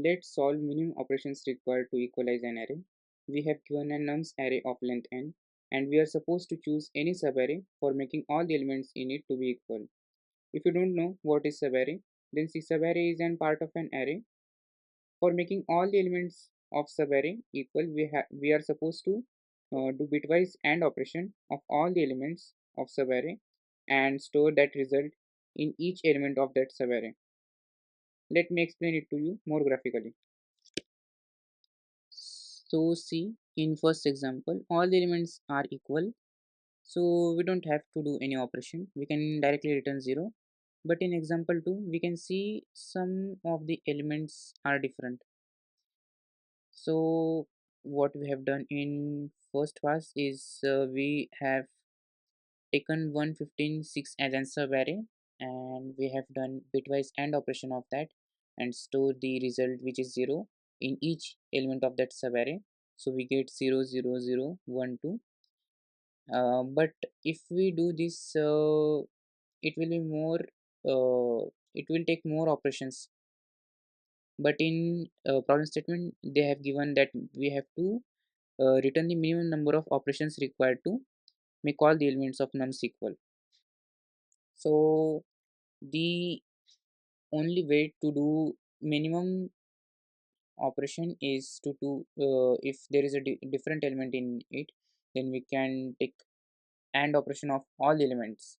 Let's solve minimum operations required to equalize an array. We have given a nums array of length n, and we are supposed to choose any subarray for making all the elements in it to be equal. If you don't know what is subarray, then see subarray is an part of an array. For making all the elements of subarray equal, we are supposed to do bitwise AND operation of all the elements of subarray and store that result in each element of that subarray. Let me explain it to you more graphically. So see, in first example, all the elements are equal, so we don't have to do any operation. We can directly return 0. But in example 2, we can see some of the elements are different. So what we have done in first pass is we have taken 115.6 as an subarray, and we have done bitwise AND operation of that and store the result which is 0 in each element of that subarray. So we get 0 0 0 1 2. But if we do this, it will be more, it will take more operations. But in problem statement they have given that we have to return the minimum number of operations required to make all the elements of nums equal. So the only way to do minimum operation is to do, if there is a different element in it, then we can take AND operation of all elements.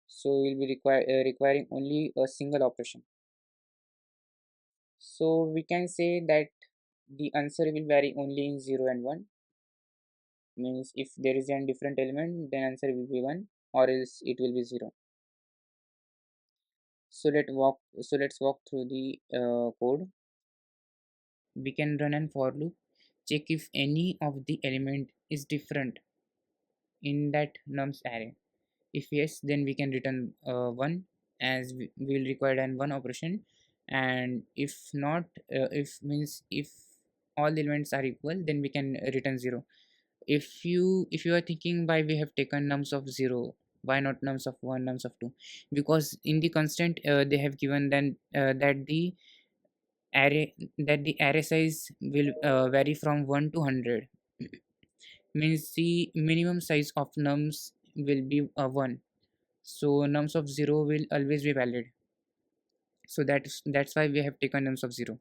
So we'll be requiring only a single operation. So we can say that the answer will vary only in 0 and 1. Means if there is a different element, then answer will be 1, or else it will be 0. So let's walk through the code. We can run an for loop, check if any of the element is different in that nums array. If yes, then we can return 1, as we will require an 1 operation. And if not, if all the elements are equal, then we can return 0. If you are thinking why we have taken nums of 0, why not nums of 1, nums of 2? Because in the constant they have given then that the array size will vary from 1 to 100. Means the minimum size of nums will be 1, so nums of 0 will always be valid. So that's why we have taken nums of 0.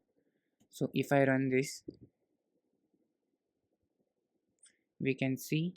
So if I run this, we can see